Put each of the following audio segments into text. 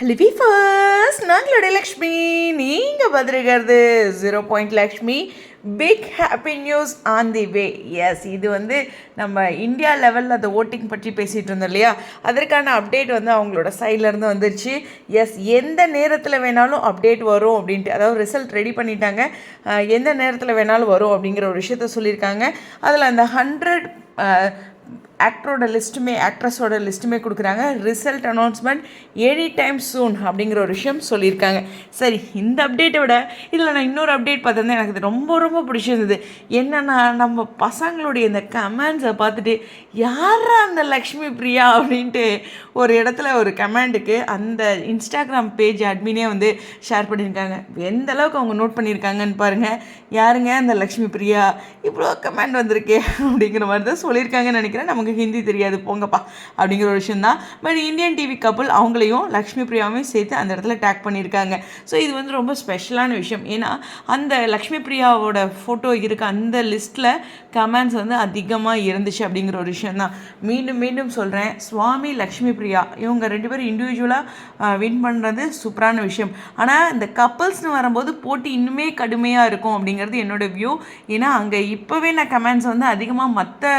ஹலிவி first நாங்களுடைய லக்ஷ்மி நீங்கள் பார்த்துருக்கிறது 0 Lakshmi. Big happy news on the way. Yes, இது நம்ம இந்தியா லெவலில் அந்த ஓட்டிங் பற்றி பேசிகிட்டு இருந்தோம் இல்லையா, அதற்கான அப்டேட் அவங்களோட சைட்லேருந்து வந்துருச்சு. எஸ், எந்த நேரத்தில் வேணாலும் அப்டேட் வரும் அப்படின்ட்டு, அதாவது ரிசல்ட் ரெடி பண்ணிட்டாங்க, எந்த நேரத்தில் வேணாலும் வரும் அப்படிங்கிற ஒரு விஷயத்த சொல்லியிருக்காங்க. அதில் அந்த 100 ஆக்ட்ரஸோட லிஸ்ட்டுமே கொடுக்குறாங்க. Result announcement any time soon அப்படிங்கிற ஒரு விஷயம் சொல்லியிருக்காங்க. சரி, இந்த அப்டேட்டை விட இதில் நான் இன்னொரு அப்டேட் பார்த்துருந்தேன், எனக்கு இது ரொம்ப ரொம்ப பிடிச்சிருந்தது. என்னென்னா, நம்ம பசங்களுடைய இந்த கமெண்ட்ஸை பார்த்துட்டு யாரா அந்த லக்ஷ்மி பிரியா அப்படின்ட்டு ஒரு இடத்துல ஒரு கமெண்டுக்கு அந்த இன்ஸ்டாகிராம் பேஜ் அட்மினே ஷேர் பண்ணியிருக்காங்க. எந்த அளவுக்கு அவங்க நோட் பண்ணியிருக்காங்கன்னு பாருங்கள். யாருங்க அந்த லக்ஷ்மி பிரியா, இவ்வளோ கமெண்ட் வந்திருக்கே அப்படிங்கிற மாதிரி தான் சொல்லியிருக்காங்கன்னு நினைக்கிறேன். நமக்கு ஹிந்தி தெரியாது போங்கப்பா அப்படிங்கிற ஒரு விஷயம் தான். பட் இந்தியன் டிவி கப்புள் அவங்களையும் லக்ஷ்மி பிரியாவையும் சேர்த்து அந்த இடத்துல டேக் பண்ணியிருக்காங்க. ஸோ இது ரொம்ப ஸ்பெஷலான விஷயம். ஏன்னா அந்த லக்ஷ்மி பிரியாவோட ஃபோட்டோ இருக்க அந்த லிஸ்ட்டில் கமெண்ட்ஸ் அதிகமாக இருந்துச்சு அப்படிங்கிற ஒரு விஷயம் தான். மீண்டும் மீண்டும் சொல்கிறேன், சுவாமி லக்ஷ்மி பிரியா இவங்க 2 பேரும் இண்டிவிஜுவலாக வின் பண்ணுறது சூப்பரான விஷயம். ஆனால் இந்த கப்புள்ஸ்னு வரும்போது போட்டி இன்னுமே கடுமையாக இருக்கும் அப்படிங்கிறது என்னோட வியூ. ஏன்னா அங்கே இப்போவே நான் கமெண்ட்ஸ் அதிகமாக மற்ற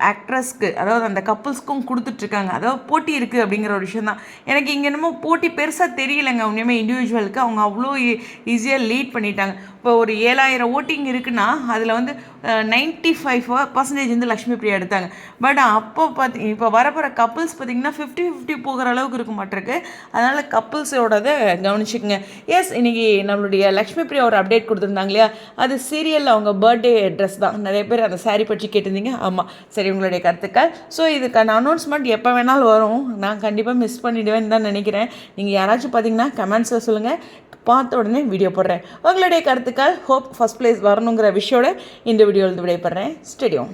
ஆக்ட்ரஸ்க்கு, அதாவது அந்த கப்புள்ஸ்க்கும் கொடுத்துட்ருக்காங்க. அதாவது போட்டி இருக்குது அப்படிங்கிற ஒரு விஷயம் தான். எனக்கு இங்கே என்னமோ போட்டி பெருசாக தெரியலைங்க. உண்மையுமே இண்டிவிஜுவலுக்கு அவங்க அவ்வளோ ஈஸியாக லீட் பண்ணிட்டாங்க. இப்போ ஒரு 7000 ஓட்டிங் இருக்குன்னா அதில் 95% லக்ஷ்மி பிரியா எடுத்தாங்க. பட் அப்போ இப்போ வரப்போகிற கப்புள்ஸ் பார்த்திங்கன்னா 50-50 போகிற அளவுக்கு இருக்க மாட்டிருக்கு. அதனால் கப்புள்ஸோடதை கவனிச்சுக்குங்க. எஸ், இன்றைக்கி நம்மளுடைய லக்ஷ்மி பிரியா ஒரு அப்டேட் கொடுத்துருந்தாங்க இல்லையா, அது சீரியலில் அவங்க பர்த்டே ட்ரெஸ் தான். நிறைய பேர் அந்த சாரீ பற்றி கேட்டிருந்தீங்க. ஆமாம், சரி, உங்களுடைய கருத்துக்கள். ஸோ இதுக்கான அனௌன்ஸ்மெண்ட் எப்போ வேணாலும் வரும். நான் கண்டிப்பாக மிஸ் பண்ணிவிடுவேன்னு தான் நினைக்கிறேன். நீங்கள் யாராச்சும் பார்த்தீங்கன்னா கமெண்ட்ஸில் சொல்லுங்கள், பார்த்த உடனே வீடியோ போடுறேன். உங்களுடைய கருத்துக்கள். ஹோப் ஃபஸ்ட் ப்ளேஸ் வரணுங்கிற விஷயோட இந்த வீடியோவில் விடைபெறேன். ஸ்டேடியம்.